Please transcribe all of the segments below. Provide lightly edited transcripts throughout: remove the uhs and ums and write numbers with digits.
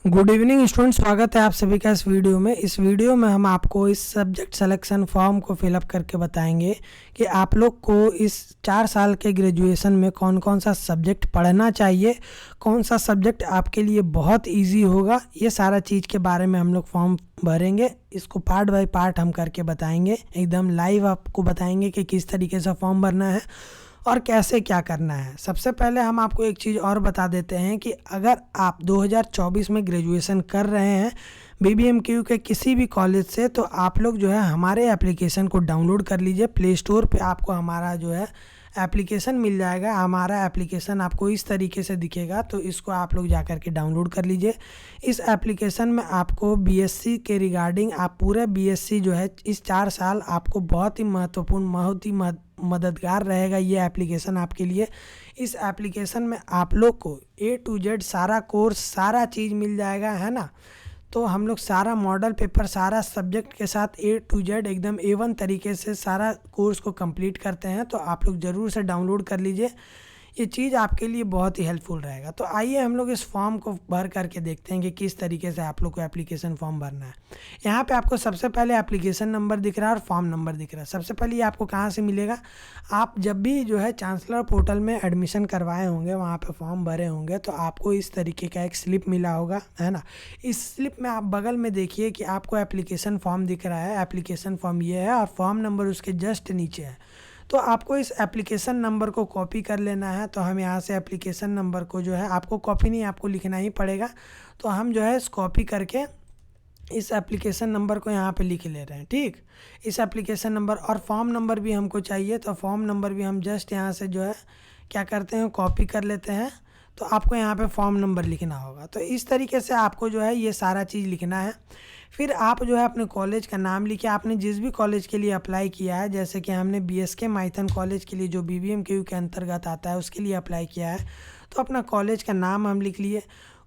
Good evening student, स्वागत है आप सभी का इस वीडियो में। इस वीडियो में हम आपको इस सब्जेक्ट सिलेक्शन फॉर्म को फिलअप करके बताएंगे कि आप लोग को इस 4 साल के ग्रेजुएशन में कौन कौन सा सब्जेक्ट पढ़ना चाहिए, कौन सा सब्जेक्ट आपके लिए बहुत इजी होगा। ये सारा चीज़ के बारे में हम लोग फॉर्म भरेंगे। इसको पार्ट बाय पार्ट हम करके बताएंगे, एकदम लाइव आपको बताएंगे कि किस तरीके से फॉर्म भरना है और कैसे क्या करना है। सबसे पहले हम आपको एक चीज़ और बता देते हैं कि अगर आप 2024 में ग्रेजुएशन कर रहे हैं BBMQ के किसी भी कॉलेज से, तो आप लोग जो है हमारे एप्लीकेशन को डाउनलोड कर लीजिए। प्ले स्टोर पे आपको हमारा जो है एप्लीकेशन मिल जाएगा। हमारा एप्लीकेशन आपको इस तरीके से दिखेगा, तो इसको आप लोग जा कर के डाउनलोड कर लीजिए। इस एप्लीकेशन में आपको BSc के रिगार्डिंग आप पूरे BSc जो है इस 4 साल आपको बहुत ही महत्वपूर्ण, बहुत ही मददगार रहेगा ये एप्लीकेशन आपके लिए। इस एप्लीकेशन में आप लोग को A to Z सारा कोर्स, सारा चीज़ मिल जाएगा, है ना। तो हम लोग सारा मॉडल पेपर, सारा सब्जेक्ट के साथ A to Z एकदम A1 तरीके से सारा कोर्स को कंप्लीट करते हैं। तो आप लोग ज़रूर से डाउनलोड कर लीजिए, ये चीज़ आपके लिए बहुत ही हेल्पफुल रहेगा। तो आइए हम लोग इस फॉर्म को भर करके देखते हैं कि किस तरीके से आप लोग को एप्लीकेशन फॉर्म भरना है। यहाँ पे आपको सबसे पहले एप्लीकेशन नंबर दिख रहा है और फॉर्म नंबर दिख रहा है। सबसे पहले ये आपको कहाँ से मिलेगा, आप जब भी जो है चांसलर पोर्टल में एडमिशन करवाए होंगे, वहाँ पे फॉर्म भरे होंगे, तो आपको इस तरीके का एक स्लिप मिला होगा, है ना। इस स्लिप में आप बगल में देखिए कि आपको एप्लीकेशन फॉर्म दिख रहा है। एप्लीकेशन फॉर्म ये है और फॉर्म नंबर उसके जस्ट नीचे है। तो आपको इस एप्लीकेशन नंबर को कॉपी कर लेना है। तो हम यहाँ से एप्लीकेशन नंबर को जो है, आपको कॉपी नहीं, आपको लिखना ही पड़ेगा। तो हम जो है इस कॉपी करके इस एप्लीकेशन नंबर को यहाँ पे लिख ले रहे हैं, ठीक। इस एप्लीकेशन नंबर और फॉर्म नंबर भी हमको चाहिए, तो फॉर्म नंबर भी हम जस्ट यहाँ से जो है क्या करते हैं, कॉपी कर लेते हैं। तो आपको यहाँ पे फॉर्म नंबर लिखना होगा। तो इस तरीके से आपको जो है ये सारा चीज़ लिखना है। फिर आप जो है अपने कॉलेज का नाम लिखिए, आपने जिस भी कॉलेज के लिए अप्लाई किया है। जैसे कि हमने BSK माइथन कॉलेज के लिए, जो BBMQ के अंतर्गत आता है, उसके लिए अप्लाई किया है। तो अपना कॉलेज का नाम हम लिख लिए।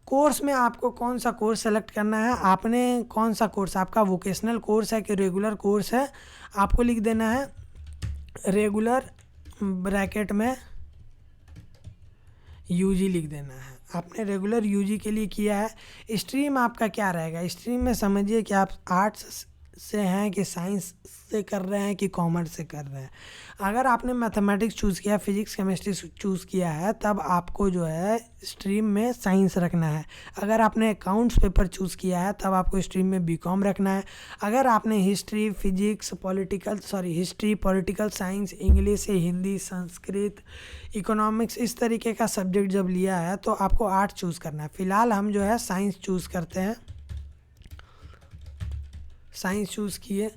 कोर्स में आपको कौन सा कोर्स सेलेक्ट करना है, आपने कौन सा कोर्स, आपका वोकेशनल कोर्स है कि रेगुलर कोर्स है, आपको लिख देना है रेगुलर ब्रैकेट में UG लिख देना है। आपने रेगुलर UG के लिए किया है। स्ट्रीम आपका क्या रहेगा, स्ट्रीम में समझिए कि आप आर्ट्स से हैं कि साइंस से कर रहे हैं कि कॉमर्स से कर रहे हैं। अगर आपने मैथमेटिक्स चूज़ किया, फिजिक्स केमिस्ट्री चूज़ किया है, तब आपको जो है स्ट्रीम में साइंस रखना है। अगर आपने अकाउंट्स पेपर चूज़ किया है, तब आपको स्ट्रीम में BCom रखना है। अगर आपने history, physics, history, political science, English, Hindi, Sanskrit, economics, इस तरीके का सब्जेक्ट जब लिया है, तो आपको आर्ट चूज़ करना है। फ़िलहाल हम जो है साइंस चूज़ करते हैं, साइंस चूज़ किए।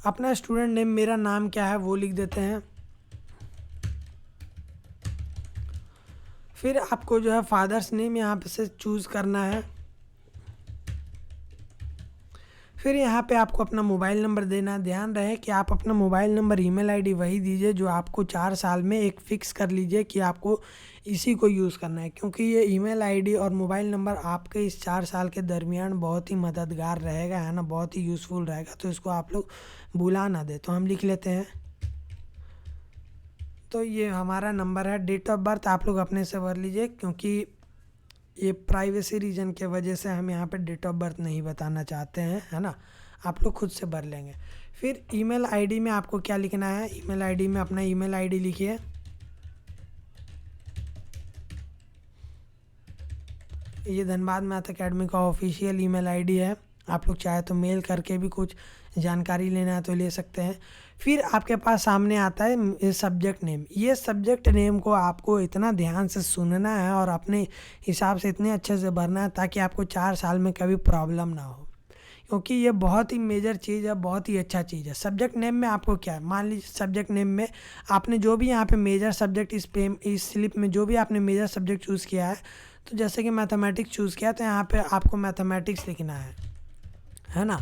अपना स्टूडेंट नेम, मेरा नाम क्या है वो लिख देते हैं। फिर आपको जो है फादर्स नेम यहाँ पे से चूज़ करना है। फिर यहाँ पे आपको अपना मोबाइल नंबर देना है। ध्यान रहे कि आप अपना मोबाइल नंबर, ईमेल आईडी वही दीजिए जो आपको 4 साल में एक फ़िक्स कर लीजिए कि आपको इसी को यूज़ करना है, क्योंकि ये ईमेल आईडी और मोबाइल नंबर आपके इस 4 साल के दरमियान बहुत ही मददगार रहेगा, है ना, बहुत ही यूज़फुल रहेगा। तो इसको आप लोग भुला ना दे। तो हम लिख लेते हैं। तो ये हमारा नंबर है। डेट ऑफ बर्थ आप लोग अपने से भर लीजिए, क्योंकि ये प्राइवेसी रीजन के वजह से हम यहाँ पे डेट ऑफ बर्थ नहीं बताना चाहते हैं, है ना। आप लोग खुद से भर लेंगे। फिर ईमेल आईडी में आपको क्या लिखना है, ईमेल आईडी में अपना ईमेल आईडी लिखिए। ये धनबाद मैथ अकेडमी का ऑफिशियल ईमेल आईडी है। आप लोग चाहे तो मेल करके भी कुछ जानकारी लेना है तो ले सकते हैं। फिर आपके पास सामने आता है सब्जेक्ट नेम। ये सब्जेक्ट नेम को आपको इतना ध्यान से सुनना है और अपने हिसाब से इतने अच्छे से भरना है ताकि आपको 4 साल में कभी प्रॉब्लम ना हो, क्योंकि ये बहुत ही मेजर चीज़ है, बहुत ही अच्छा चीज़ है। सब्जेक्ट नेम में आपको क्या है, मान लीजिए सब्जेक्ट नेम में आपने जो भी यहाँ पे मेजर सब्जेक्ट, इस स्लिप में जो भी आपने मेजर सब्जेक्ट चूज़ किया है, तो जैसे कि मैथमेटिक्स चूज़ किया, तो यहाँ पे आपको मैथमेटिक्स लिखना है ना,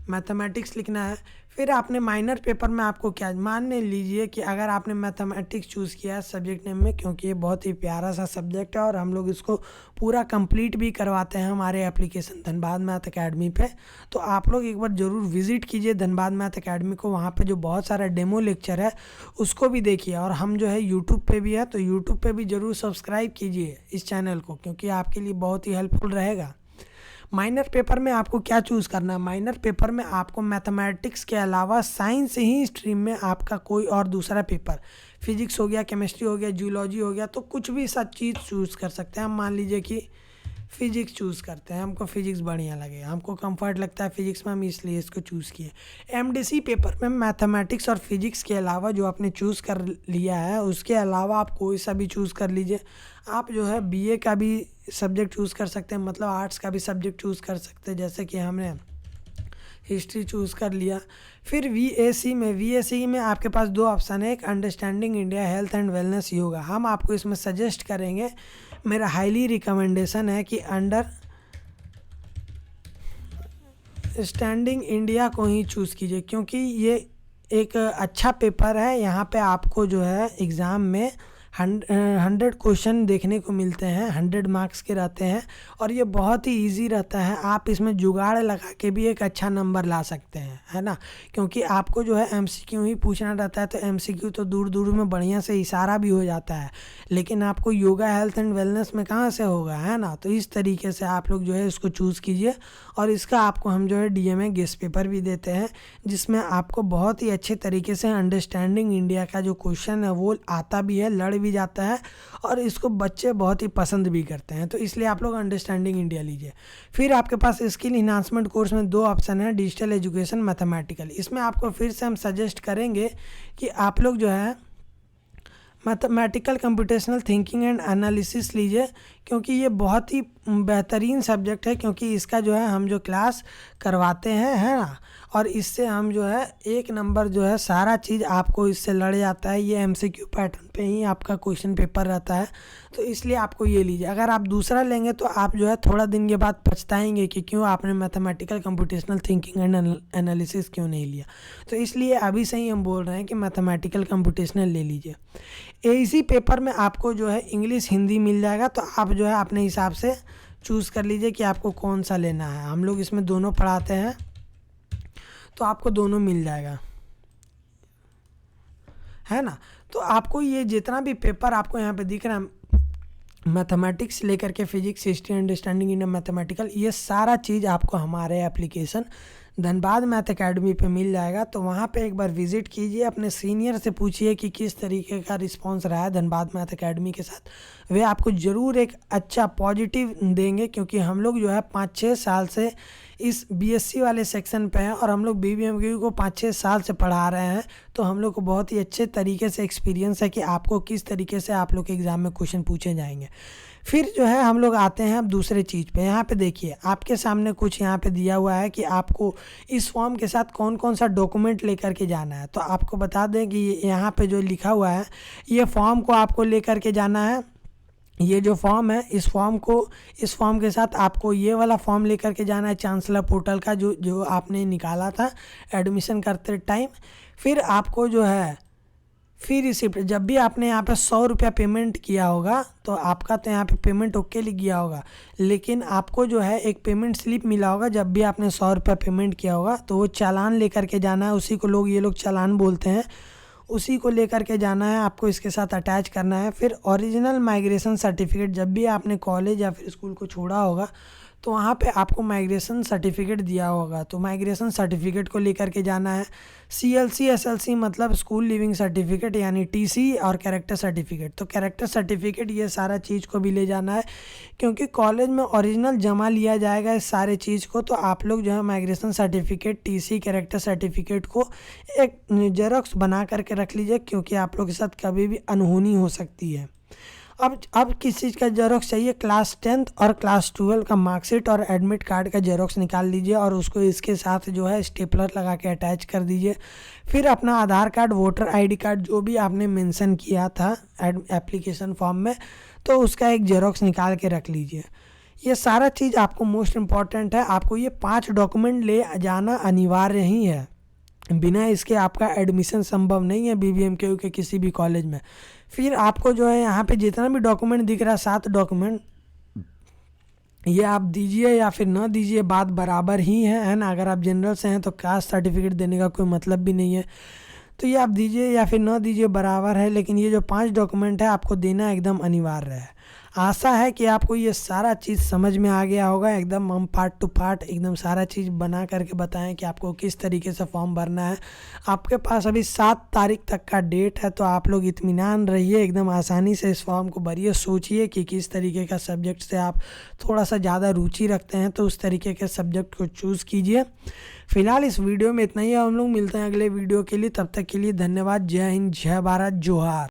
मैथमेटिक्स लिखना है। फिर आपने माइनर पेपर में आपको क्या, मान लीजिए कि अगर आपने मैथमेटिक्स चूज़ किया है सब्जेक्ट नेम में, क्योंकि ये बहुत ही प्यारा सा सब्जेक्ट है और हम लोग इसको पूरा कंप्लीट भी करवाते हैं हमारे एप्लीकेशन धनबाद मैथ अकेडमी पे। तो आप लोग एक बार ज़रूर विज़िट कीजिए धनबाद मैथ अकेडमी को, वहाँ पे जो बहुत सारा डेमो लेक्चर है उसको भी देखिए। और हम जो है यूट्यूब पे भी है, तो यूट्यूब पे भी ज़रूर सब्सक्राइब कीजिए इस चैनल को, क्योंकि आपके लिए बहुत ही हेल्पफुल रहेगा। माइनर पेपर में आपको क्या चूज़ करना है, माइनर पेपर में आपको मैथमेटिक्स के अलावा साइंस ही स्ट्रीम में आपका कोई और दूसरा पेपर, फिजिक्स हो गया, केमिस्ट्री हो गया, जूलॉजी हो गया, तो कुछ भी सब चीज़ चूज़ कर सकते हैं। हम मान लीजिए कि फ़िज़िक्स चूज़ करते हैं, हमको फ़िज़िक्स बढ़िया लगे, हमको कंफर्ट लगता है फ़िज़िक्स में, हम इसलिए इसको चूज़ किए। एमडीसी पेपर में मैथमेटिक्स और फिज़िक्स के अलावा जो आपने चूज़ कर लिया है उसके अलावा आप कोई सा भी चूज़ कर लीजिए। आप जो है बीए का भी सब्जेक्ट चूज़ कर सकते हैं, मतलब आर्ट्स का भी सब्जेक्ट चूज़ कर सकते हैं, जैसे कि हमने हिस्ट्री चूज़ कर लिया। फिर वीएसी में आपके पास दो ऑप्शन है, एक understanding India health and wellness yoga. हम आपको इसमें सजेस्ट करेंगे, मेरा हाईली रिकमेंडेशन है कि अंडरस्टैंडिंग इंडिया को ही चूज़ कीजिए, क्योंकि ये एक अच्छा पेपर है। यहाँ पे आपको जो है एग्ज़ाम में 100 क्वेश्चन देखने को मिलते हैं, 100 मार्क्स के रहते हैं और ये बहुत ही इजी रहता है। आप इसमें जुगाड़ लगा के भी एक अच्छा नंबर ला सकते हैं, है ना, क्योंकि आपको जो है एमसीक्यू ही पूछना रहता है। तो एमसीक्यू तो दूर दूर में बढ़िया से इशारा भी हो जाता है, लेकिन आपको योगा हेल्थ एंड वेलनेस में कहाँ से होगा, है ना। तो इस तरीके से आप लोग जो है इसको चूज़ कीजिए और इसका आपको हम जो है डीएमए गेस्ट पेपर भी देते हैं, जिसमें आपको बहुत ही अच्छे तरीके से अंडरस्टैंडिंग इंडिया का जो क्वेश्चन है वो आता भी है, लड़ भी जाता है और इसको बच्चे बहुत ही पसंद भी करते हैं। तो इसलिए आप लोग अंडरस्टैंडिंग इंडिया लीजिए। फिर आपके पास स्किल इन्हांसमेंट कोर्स में दो ऑप्शन है, डिजिटल एजुकेशन, मैथमेटिकल। इसमें आपको फिर से हम सजेस्ट करेंगे कि आप लोग जो है mathematical computational thinking and analysis लीजिए, क्योंकि ये बहुत ही बेहतरीन सब्जेक्ट है, क्योंकि इसका जो है हम जो क्लास करवाते हैं, है ना, और इससे हम जो है एक नंबर जो है सारा चीज़ आपको इससे लड़ जाता है। ये एमसीक्यू पैटर्न पे ही आपका क्वेश्चन पेपर रहता है, तो इसलिए आपको ये लीजिए। अगर आप दूसरा लेंगे तो आप जो है थोड़ा दिन के बाद पछताएंगे कि क्यों आपने mathematical computational thinking and analysis क्यों नहीं लिया। तो इसलिए अभी से ही हम बोल रहे हैं कि मैथमेटिकल कंप्यूटेशनल ले लीजिए। इसी पेपर में आपको जो है इंग्लिश हिंदी मिल जाएगा, तो आप जो है अपने हिसाब से चूज़ कर लीजिए कि आपको कौन सा लेना है। हम लोग इसमें दोनों पढ़ाते हैं, तो आपको दोनों मिल जाएगा, है ना। तो आपको ये जितना भी पेपर आपको यहाँ पे दिख रहा है, मैथमेटिक्स लेकर के physics, history, understanding Indian mathematical, ये सारा चीज़ आपको हमारे एप्लीकेशन धनबाद मैथ अकेडमी पे मिल जाएगा। तो वहाँ पे एक बार विज़िट कीजिए, अपने सीनियर से पूछिए कि किस तरीके का रिस्पांस रहा है धनबाद मैथ अकेडमी के साथ। वे आपको ज़रूर एक अच्छा पॉजिटिव देंगे, क्योंकि हम लोग जो है 5-6 साल से इस बीएससी वाले सेक्शन पे हैं और हम लोग बीबीएमक्यू को 5-6 साल से पढ़ा रहे हैं। तो हम लोग को बहुत ही अच्छे तरीके से एक्सपीरियंस है कि आपको किस तरीके से आप लोग के एग्ज़ाम में क्वेश्चन पूछे जाएंगे। फिर जो है हम लोग आते हैं अब दूसरे चीज़ पे। यहाँ पे देखिए आपके सामने कुछ यहाँ पे दिया हुआ है कि आपको इस फॉर्म के साथ कौन कौन सा डॉक्यूमेंट लेकर के जाना है। तो आपको बता दें कि यहाँ पे जो लिखा हुआ है, ये फॉर्म को आपको लेकर के जाना है। ये जो फॉर्म है, इस फॉर्म के साथ आपको ये वाला फॉर्म लेकर के जाना है चांसलर पोर्टल का, जो आपने निकाला था एडमिशन करते टाइम। फिर आपको जो है फिर रिसिप्ट, जब भी आपने यहाँ पे 100 रुपया पेमेंट किया होगा तो आपका तो यहाँ पे पेमेंट ओके लिख गया होगा, लेकिन आपको जो है एक पेमेंट स्लिप मिला होगा जब भी आपने 100 रुपया पेमेंट किया होगा। तो वो चालान लेकर के जाना है, उसी को ये लोग चालान बोलते हैं, उसी को लेकर के जाना है, आपको इसके साथ अटैच करना है। फिर ओरिजिनल माइग्रेशन सर्टिफिकेट, जब भी आपने कॉलेज या फिर स्कूल को छोड़ा होगा तो वहाँ पे आपको माइग्रेशन सर्टिफिकेट दिया होगा, तो माइग्रेशन सर्टिफिकेट को लेकर के जाना है। CLC SLC मतलब स्कूल लिविंग सर्टिफिकेट यानी TC और कैरेक्टर सर्टिफिकेट। तो कैरेक्टर सर्टिफिकेट ये सारा चीज़ को भी ले जाना है, क्योंकि कॉलेज में ओरिजिनल जमा लिया जाएगा इस सारे चीज़ को। तो आप लोग जो है migration certificate, TC, character certificate को एक जेरॉक्स बना करके रख लीजिए, क्योंकि आप लोग के साथ कभी भी अनहोनी हो सकती है। अब किस चीज़ का जेरोक्स चाहिए, क्लास 10th और क्लास 12 का मार्कशीट और एडमिट कार्ड का जेरोक्स निकाल लीजिए और उसको इसके साथ जो है स्टेपलर लगा के अटैच कर दीजिए। फिर अपना आधार कार्ड, वोटर ID कार्ड जो भी आपने मेंशन किया था एप्लीकेशन फॉर्म में, तो उसका एक जेरोक्स निकाल के रख लीजिए। ये सारा चीज़ आपको मोस्ट इम्पॉर्टेंट है, आपको ये 5 डॉक्यूमेंट ले जाना अनिवार्य ही है। बिना इसके आपका एडमिशन संभव नहीं है BBMKU के किसी भी कॉलेज में। फिर आपको जो है यहाँ पे जितना भी डॉक्यूमेंट दिख रहा है 7 डॉक्यूमेंट, ये आप दीजिए या फिर ना दीजिए, बात बराबर ही है ना। अगर आप जनरल से हैं तो कास्ट सर्टिफिकेट देने का कोई मतलब भी नहीं है, तो ये आप दीजिए या फिर ना दीजिए बराबर है। लेकिन ये जो 5 डॉक्यूमेंट है आपको देना एकदम अनिवार्य है। आशा है कि आपको ये सारा चीज़ समझ में आ गया होगा। एकदम हम पार्ट टू पार्ट एकदम सारा चीज़ बना करके बताएं कि आपको किस तरीके से फॉर्म भरना है। आपके पास अभी 7 तारीख तक का डेट है, तो आप लोग इत्मीनान रहिए, एकदम आसानी से इस फॉर्म को भरिए। सोचिए कि किस तरीके का सब्जेक्ट से आप थोड़ा सा ज़्यादा रुचि रखते हैं, तो उस तरीके के सब्जेक्ट को चूज़ कीजिए। फिलहाल इस वीडियो में इतना ही है, हम लोग मिलते हैं अगले वीडियो के लिए। तब तक के लिए धन्यवाद। जय हिंद, जय भारत, जोहार।